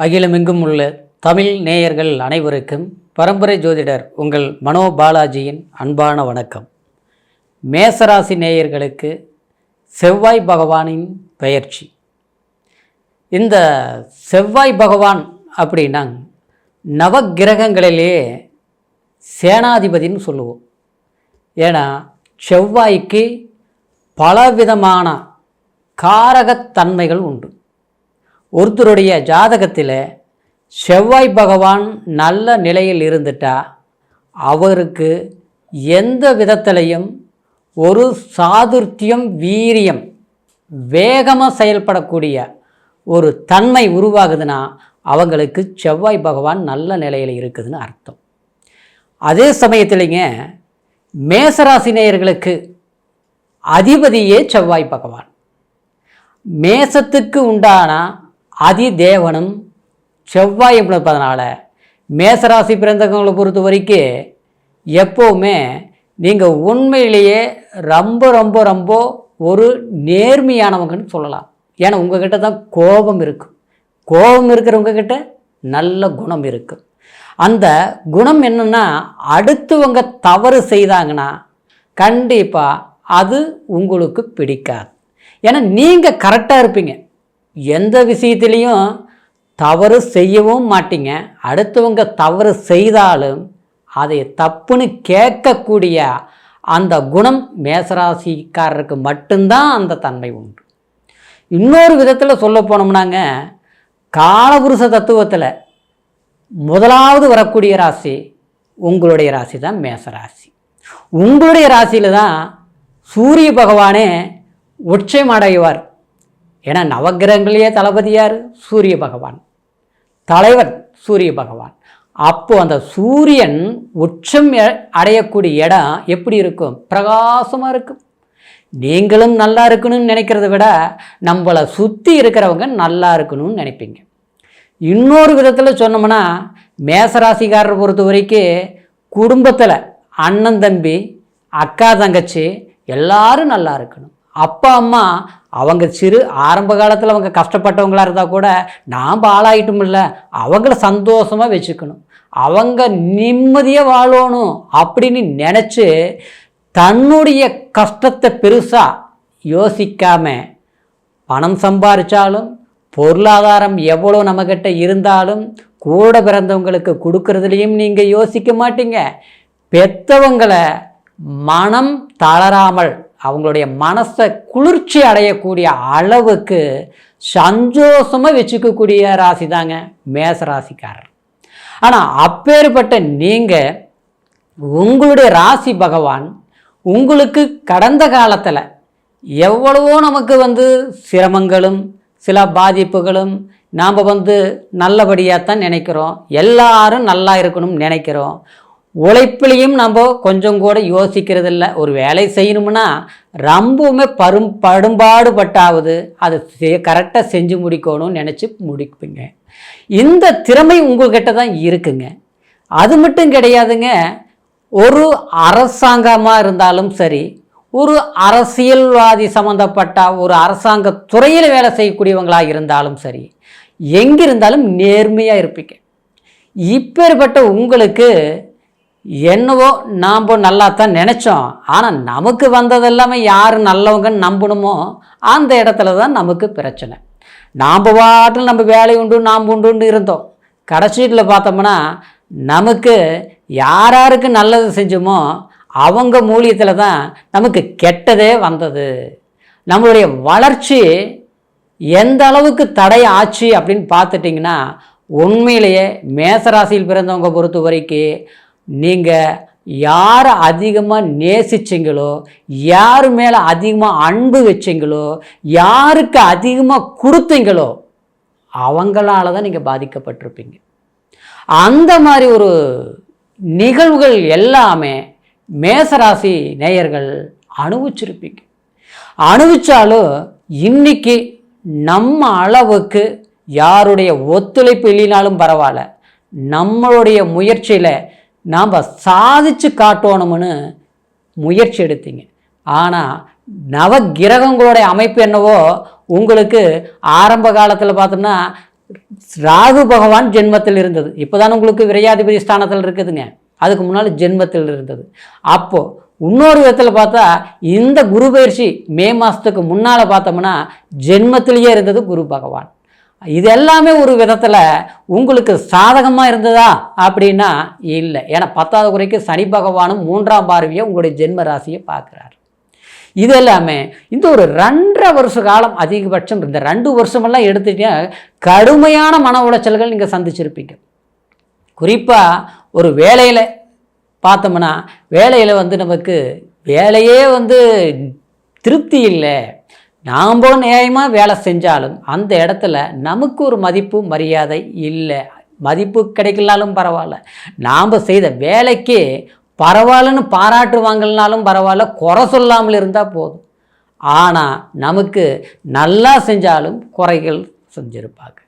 அகிலமெங்கும் உள்ள தமிழ் நேயர்கள் அனைவருக்கும் பரம்பரை ஜோதிடர் உங்கள் மனோ பாலாஜியின் அன்பான வணக்கம். மேசராசி நேயர்களுக்கு செவ்வாய் பகவானின் பெயர்ச்சி. இந்த செவ்வாய் பகவான் அப்படின்னா நவக்கிரகங்களிலே சேனாதிபதின்னு சொல்லுவோம். ஏன்னா செவ்வாய்க்கு பலவிதமான காரகத்தன்மைகள் உண்டு. ஒருத்தருடைய ஜாதகத்தில் செவ்வாய் பகவான் நல்ல நிலையில் இருந்துட்டா அவருக்கு எந்த விதத்திலையும் ஒரு சாதுர்த்தியம், வீரியம், வேகமாக செயல்படக்கூடிய ஒரு தன்மை உருவாகுதுன்னா அவங்களுக்கு செவ்வாய் பகவான் நல்ல நிலையில் இருக்குதுன்னு அர்த்தம். அதே சமயத்திலேங்க மேசராசி நேயர்களுக்கு அதிபதியே செவ்வாய் பகவான். மேசத்துக்கு உண்டான அதிதேவனும் செவ்வாய் என்பதனால மேசராசி பிறந்தவங்களை பொறுத்த வரைக்கும் எப்போவுமே நீங்கள் உண்மையிலேயே ரொம்ப ரொம்ப ரொம்ப ஒரு நேர்மையானவங்கன்னு சொல்லலாம். ஏன்னா உங்ககிட்ட தான் கோபம் இருக்கும். கோபம் இருக்கிறவங்கக்கிட்ட நல்ல குணம் இருக்கும். அந்த குணம் என்னென்னா, அடுத்தவங்க தவறு செய்தாங்கன்னா கண்டிப்பாக அது உங்களுக்கு பிடிக்காது. ஏன்னா நீங்கள் கரெக்டாக இருப்பீங்க. எந்த விஷயத்துலேயும் தவறு செய்யவும் மாட்டீங்க. அடுத்தவங்க தவறு செய்தாலும் அதை தப்புன்னு கேட்கக்கூடிய அந்த குணம் மேசராசிக்காரருக்கு மட்டும்தான் அந்த தன்மை உண்டு. இன்னொரு விதத்தில் சொல்ல போனோம்னாங்க, காலபுருஷ தத்துவத்தில் முதலாவது வரக்கூடிய ராசி உங்களுடைய ராசி தான் மேசராசி. உங்களுடைய ராசியில் தான் சூரிய பகவானே உச்சமடைவார். ஏன்னா நவக்கிரகங்களையே தளபதி யார்? சூரிய பகவான், தலைவர் சூரிய பகவான். அப்போது அந்த சூரியன் உச்சம் அடையக்கூடிய இடம் எப்படி இருக்கும்? பிரகாசமாக இருக்கும். நீங்களும் நல்லா இருக்கணும்னு நினைக்கிறத விட நம்மளை சுற்றி இருக்கிறவங்க நல்லா இருக்கணும்னு நினைப்பீங்க. இன்னொரு விதத்தில் சொன்னோம்னா, மேசராசிக்காரரை பொறுத்த வரைக்கும் குடும்பத்தில் அண்ணன் தம்பி, அக்கா தங்கச்சி எல்லாரும் நல்லா இருக்கணும். அப்பா அம்மா அவங்க ஆரம்ப காலத்தில் அவங்க கஷ்டப்பட்டவங்களாக இருந்தால் கூட நாம் ஆளாயிட்டும் இல்லை, அவங்கள சந்தோஷமாக வச்சுக்கணும், அவங்க நிம்மதியாக வாழணும் அப்படின்னு நினச்சி தன்னுடைய கஷ்டத்தை பெருசாக யோசிக்காமல் பணம் சம்பாதிச்சாலும் பொருளாதாரம் எவ்வளோ நம்மக்கிட்ட இருந்தாலும் கூட பிறந்தவங்களுக்கு கொடுக்கறதுலையும் நீங்கள் யோசிக்க மாட்டீங்க. பெற்றவங்களை மனம் தளராமல் அவங்களுடைய மனசை குளிர்ச்சி அடையக்கூடிய அளவுக்கு சந்தோஷமாக வச்சுக்கக்கூடிய ராசி தாங்க மேசராசிக்காரர். ஆனால் அப்பேற்பட்ட நீங்கள் உங்களுடைய ராசி பகவான் உங்களுக்கு கடந்த காலத்தில் எவ்வளவோ நமக்கு சிரமங்களும் சில பாதிப்புகளும் நாம் நல்லபடியாக தான் நினைக்கிறோம். எல்லாரும் நல்லா இருக்கணும்னு நினைக்கிறோம். உழைப்புலையும் நம்ம கொஞ்சம் கூட யோசிக்கிறதில்ல. ஒரு வேலை செய்யணும்னா ரொம்பவுமே படும்பாடுபட்டாவது அதை கரெக்டாக செஞ்சு முடிக்கணும்னு நினச்சி முடிப்பீங்க. இந்த திறமை உங்கள்கிட்ட தான் இருக்குங்க. அது மட்டும் கிடையாதுங்க. ஒரு அரசாங்கமாக இருந்தாலும் சரி, ஒரு அரசியல்வாதி சம்மந்தப்பட்ட ஒரு அரசாங்க துறையில் வேலை செய்யக்கூடியவங்களாக இருந்தாலும் சரி, எங்கிருந்தாலும் நேர்மையாக இருப்பீங்க. இப்பேற்பட்ட உங்களுக்கு என்னவோ நாம் நல்லா தான் நினச்சோம், ஆனால் நமக்கு வந்ததெல்லாமே யார் நல்லவங்கன்னு நம்பணுமோ அந்த இடத்துல தான் நமக்கு பிரச்சனை. நாம் பாட்டில் நம்ம வேலை உண்டு நாம் உண்டுன்னு இருந்தோம். கடைசியில் பார்த்தோம்னா நமக்கு யாருக்கு நல்லது செஞ்சோமோ அவங்க மூலியத்தில் தான் நமக்கு கெட்டதே வந்தது. நம்மளுடைய வளர்ச்சி எந்த அளவுக்கு தடை ஆச்சு அப்படின்னு பார்த்துட்டிங்கன்னா, உண்மையிலேயே மேசராசியில் பிறந்தவங்க பொறுத்த வரைக்கும் நீங்கள் யாரை அதிகமாக நேசிச்சிங்களோ, யார் மேலே அதிகமாக அன்பு வச்சிங்களோ, யாருக்கு அதிகமாக கொடுத்தீங்களோ அவங்களால தான் நீங்கள் பாதிக்கப்பட்டிருப்பீங்க. அந்த மாதிரி ஒரு நிகழ்வுகள் எல்லாமே மேசராசி நேயர்கள் அனுபவிச்சிருப்பீங்க. அனுபவிச்சாலும் இன்னைக்கு நம்ம அளவுக்கு யாருடைய ஒத்துழைப்பு இல்லைனாலும் பரவாயில்ல, நம்மளுடைய முயற்சியில் நாம் சாதிச்சு காட்டணும்னு முயற்சி எடுத்தீங்க. ஆனால் நவகிரகங்களுடைய அமைப்பு என்னவோ உங்களுக்கு ஆரம்ப காலத்தில் பார்த்தோம்னா ராகு பகவான் ஜென்மத்தில் இருந்தது. இப்போதான் உங்களுக்கு விரையாதிபதி ஸ்தானத்தில் இருக்குதுங்க. அதுக்கு முன்னால் ஜென்மத்தில் இருந்தது. அப்போது இன்னொரு விதத்தில் பார்த்தா இந்த குரு பயிற்சி மே மாதத்துக்கு முன்னால் பார்த்தோம்னா ஜென்மத்திலேயே இருந்தது குரு பகவான். இது எல்லாமே ஒரு விதத்தில் உங்களுக்கு சாதகமாக இருந்ததா அப்படின்னா இல்லை. ஏன்னா 10வது குறைக்கு சனி பகவானும் 3ஆம் பார்வையை உங்களுடைய ஜென்ம ராசியை பார்க்குறாரு. இது எல்லாமே இந்த ஒரு 2.5 வருஷ காலம் அதிகபட்சம், இந்த 2 வருஷமெல்லாம் எடுத்துட்டீங்கன்னா கடுமையான மன உளைச்சல்கள் நீங்கள் சந்திச்சிருப்பீங்க. குறிப்பாக ஒரு வேலையில் பார்த்தோம்னா வேலையில் நமக்கு வேலையே திருப்தி இல்லை. நாம் நியாயமாக வேலை செஞ்சாலும் அந்த இடத்துல நமக்கு ஒரு மதிப்பு மரியாதை இல்லை. மதிப்பு கிடைக்கலனாலும் பரவாயில்ல, நாம் செய்த வேலைக்கே பரவாயில்லன்னு பாராட்டுவாங்கனாலும் பரவாயில்ல, குறை சொல்லாமல் இருந்தால் போதும். ஆனால் நமக்கு நல்லா செஞ்சாலும் குறைகள் செஞ்சுருப்பாங்க.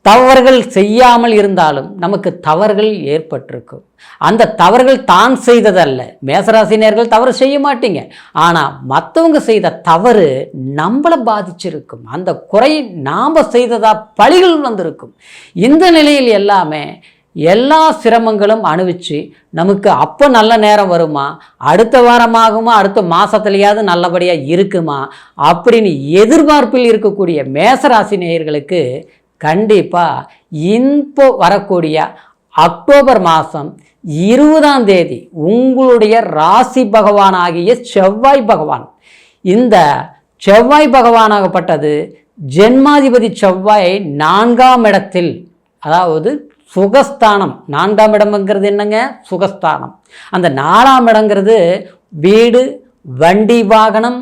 தவறுகள் செய்யாமல் இருந்தாலும் நமக்கு தவறுகள் ஏற்பட்டிருக்கும். அந்த தவறுகள் தான் செய்ததல்ல. மேசராசினியர்கள் தவறு செய்ய மாட்டீங்க, ஆனால் மற்றவங்க செய்த தவறு நம்மளை பாதிச்சிருக்கும். அந்த குறை நாம் செய்ததா பழிகள் வந்திருக்கும். இந்த நிலையில் எல்லாமே எல்லா சிரமங்களும் அனுபவிச்சு நமக்கு அப்போ நல்ல நேரம் வருமா, அடுத்த வாரமாகுமா, அடுத்த மாதத்துலையாவது நல்லபடியாக இருக்குமா அப்படின்னு எதிர்பார்ப்பில் இருக்கக்கூடிய மேசராசி நேயர்களுக்கு கண்டிப்பாக இப்போ வரக்கூடிய அக்டோபர் மாதம் 20ஆம் தேதி உங்களுடைய ராசி பகவானாகிய செவ்வாய் பகவான், இந்த செவ்வாய் பகவானாகப்பட்டது ஜென்மாதிபதி செவ்வாய் 4ஆம் இடத்தில், அதாவது சுகஸ்தானம். 4ஆம் இடம்ங்கிறது என்னங்க? சுகஸ்தானம். அந்த 4ஆம் இடங்கிறது வீடு, வண்டி, வாகனம்,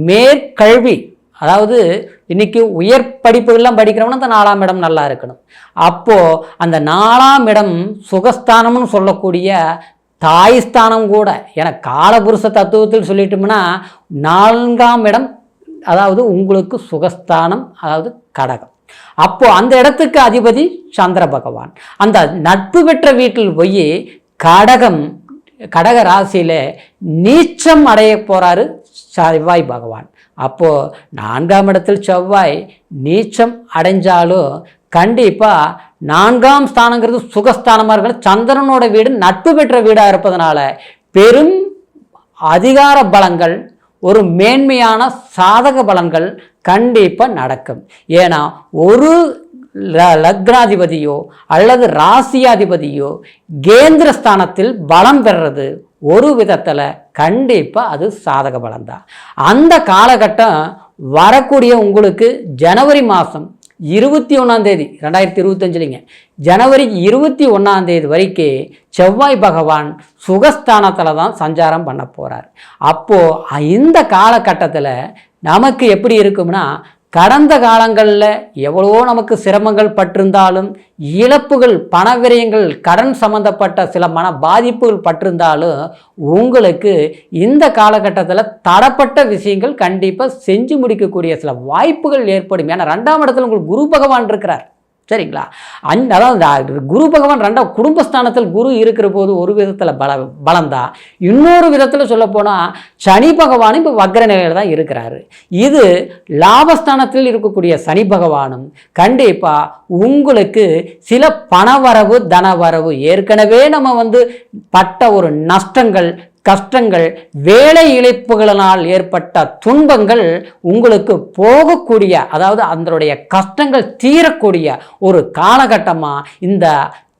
மேற்கல்வி. அதாவது இன்றைக்கி உயர் படிப்புகள்லாம் படிக்கிறவனா அந்த 4ஆம் இடம் நல்லா இருக்கணும். அப்போது அந்த 4ஆம் இடம் சுகஸ்தானம்னு சொல்லக்கூடிய தாய்ஸ்தானம் கூட. ஏன்னா காலபுருஷ தத்துவத்தில் சொல்லிட்டோம்னா 4ஆம் இடம் அதாவது உங்களுக்கு சுகஸ்தானம், அதாவது கடகம். அப்போது அந்த இடத்துக்கு அதிபதி சந்திர பகவான். அந்த நட்பு பெற்ற வீட்டில் போய் கடக ராசியில் நீச்சம் அடைய போகிறாரு செவ்வாய் பகவான். அப்போது 4ஆம் இடத்தில் செவ்வாய் நீச்சம் அடைஞ்சாலும் கண்டிப்பாக 4ஆம் ஸ்தானங்கிறது சுகஸ்தானமாக இருக்கிற சந்திரனோட வீடு நட்பு பெற்ற வீடாக இருப்பதனால பெரும் அதிகார பலங்கள், ஒரு மேன்மையான சாதக பலன்கள் கண்டிப்பாக நடக்கும். ஏன்னா ஒரு லக்னாதிபதியோ அல்லது ராசியாதிபதியோ கேந்திர ஸ்தானத்தில் பலம் பெறுறது ஒரு விதத்தில் கண்டிப்பாக அது சாதக பலன்தான். அந்த காலகட்டம் வரக்கூடிய உங்களுக்கு ஜனவரி மாதம் 21ஆம் தேதி 2025 ஜனவரி 21ஆம் தேதி வரைக்கும் செவ்வாய் பகவான் சுகஸ்தானத்தில் தான் சஞ்சாரம் பண்ண போகிறார். அப்போது இந்த காலகட்டத்தில் நமக்கு எப்படி இருக்கும்னா, கடந்த காலங்களில் எவ்வளவோ நமக்கு சிரமங்கள் பட்டிருந்தாலும், இழப்புகள், பண விரயங்கள், கடன் சம்பந்தப்பட்ட சில மன பாதிப்புகள் பட்டிருந்தாலும் உங்களுக்கு இந்த காலகட்டத்தில் தடப்பட்ட விஷயங்கள் கண்டிப்பாக செஞ்சு முடிக்கக்கூடிய சில வாய்ப்புகள் ஏற்படும். ஏன்னா 2ஆம் இடத்துல உங்களுக்கு குரு பகவான் இருக்கிறார். சரிங்களா? அதாவது குரு பகவான் 2ஆம் குடும்பஸ்தானத்தில் குரு இருக்கிற போது ஒரு விதத்தில் பலம்தான். இன்னொரு விதத்தில் சொல்லப்போனால் சனி பகவானும் இப்போ வக்ர நிலையில் தான் இருக்கிறாரு. இது லாபஸ்தானத்தில் இருக்கக்கூடிய சனி பகவானும் கண்டிப்பாக உங்களுக்கு சில பணவரவு, தனவரவு, ஏற்கனவே நம்ம பட்ட ஒரு நஷ்டங்கள், கஷ்டங்கள், வேலை இழப்புகளினால் ஏற்பட்ட துன்பங்கள் உங்களுக்கு போகக்கூடிய, அதாவது அதனுடைய கஷ்டங்கள் தீரக்கூடிய ஒரு காலகட்டமாக இந்த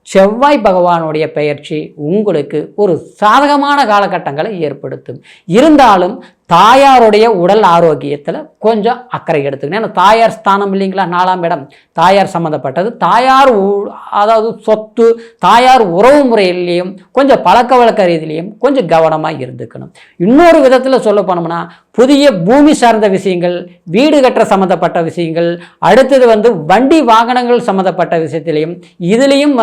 செவ்வாய் பகவானுடைய பெயர்ச்சி உங்களுக்கு ஒரு சாதகமான காலகட்டங்களை ஏற்படுத்தும். இருந்தாலும் தாயாருடைய உடல் ஆரோக்கியத்தில் கொஞ்சம் அக்கறை எடுத்துக்கணும். ஏன்னா தாயார் ஸ்தானம் இல்லைங்களா, 4ஆம் இடம் தாயார் சம்மந்தப்பட்டது. தாயார் அதாவது சொத்து, தாயார் உறவு முறையிலையும் கொஞ்சம் பழக்க வழக்க ரீதியிலையும் கொஞ்சம் கவனமாக இருந்துக்கணும். இன்னொரு விதத்தில் சொல்ல போனோம்னா புதிய பூமி சார்ந்த விஷயங்கள், வீடு கட்டுற சம்மந்தப்பட்ட விஷயங்கள், அடுத்தது வண்டி வாகனங்கள் சம்மந்தப்பட்ட விஷயத்திலையும் இதுலேயும்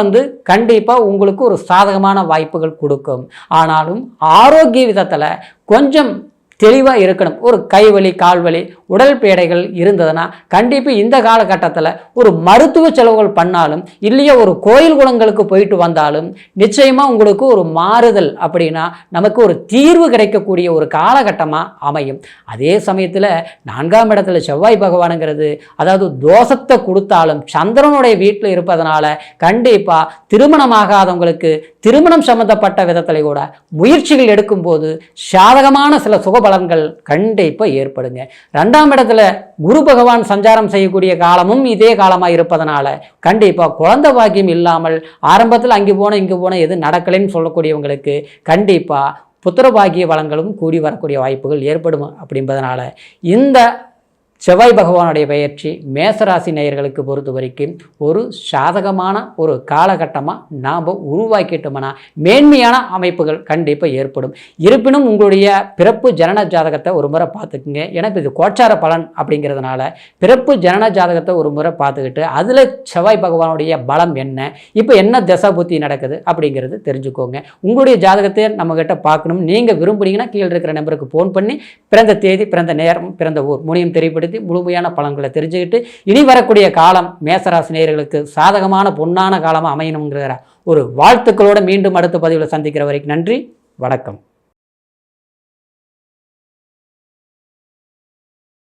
கண்டிப்பாக உங்களுக்கு ஒரு சாதகமான வாய்ப்புகள் கொடுக்கும். ஆனாலும் ஆரோக்கிய விதத்தில் கொஞ்சம் தெளிவாக இருக்கணும். ஒரு கைவலி கால்வலி உடல் பேடைகள் இருந்ததுன்னா கண்டிப்பாக இந்த காலகட்டத்தில் ஒரு மருத்துவ செலவுகள் பண்ணாலும் இல்லையா ஒரு கோயில் குளங்களுக்கு போயிட்டு வந்தாலும் நிச்சயமாக உங்களுக்கு ஒரு மாறுதல் அப்படின்னா நமக்கு ஒரு தீர்வு கிடைக்கக்கூடிய ஒரு காலகட்டமாக அமையும். அதே சமயத்தில் 4ஆம் இடத்துல செவ்வாய் பகவானுங்கிறது அதாவது தோஷத்தை கொடுத்தாலும் சந்திரனுடைய வீட்டில் இருப்பதனால கண்டிப்பாக திருமணமாகாதவங்களுக்கு திருமணம் சம்பந்தப்பட்ட விதத்தில் கூட முயற்சிகள் எடுக்கும்போது சாதகமான சில சுகபலன்கள் கண்டிப்பாக ஏற்படுங்க. 2ஆம் இடத்துல குரு பகவான் சஞ்சாரம் செய்யக்கூடிய காலமும் இதே காலமாக இருப்பதனால கண்டிப்பாக குழந்தை பாக்கியம் இல்லாமல் ஆரம்பத்தில் அங்கே போன இங்கே போன எது நடக்கலைன்னு சொல்லக்கூடியவங்களுக்கு கண்டிப்பாக புத்திரபாகிய வளங்களும் கூடி வரக்கூடிய வாய்ப்புகள் ஏற்படும். அப்படின்பதனால இந்த செவ்வாய் பகவானுடைய பெயர்ச்சி மேசராசி நேயர்களுக்கு பொறுத்த வரைக்கும் ஒரு சாதகமான ஒரு காலகட்டமாக நாம் உருவாக்கிட்டோம்னா மேன்மையான அமைப்புகள் கண்டிப்பாக ஏற்படும். இருப்பினும் உங்களுடைய பிறப்பு ஜனன ஜாதகத்தை ஒரு முறை பார்த்துக்குங்க. ஏன்னா இது கோச்சார பலன் அப்படிங்கிறதுனால பிறப்பு ஜனன ஜாதகத்தை ஒரு முறை பார்த்துக்கிட்டு அதில் செவ்வாய் பகவானுடைய பலம் என்ன, இப்போ என்ன தசா புத்தி நடக்குது அப்படிங்கிறது தெரிஞ்சுக்கோங்க. உங்களுடைய ஜாதகத்தை நம்மக்கிட்ட பார்க்கணும் நீங்கள் விரும்புனீங்கன்னா கீழே இருக்கிற நம்பருக்கு ஃபோன் பண்ணி பிறந்த தேதி பிறந்த நேரம் பிறந்த ஊர் மூணையும் தெரியப்படுத்தி முழுமையான பலன்களை தெரிஞ்சுக்கிட்டு இனி வரக்கூடிய காலம் மேசராசி நேயர்களுக்கு சாதகமான பொன்னான காலமாக அமையணுங்கிற ஒரு வாழ்த்துக்களோடு மீண்டும் அடுத்த பதிவில் சந்திக்கிற வரைக்கும் நன்றி, வணக்கம்.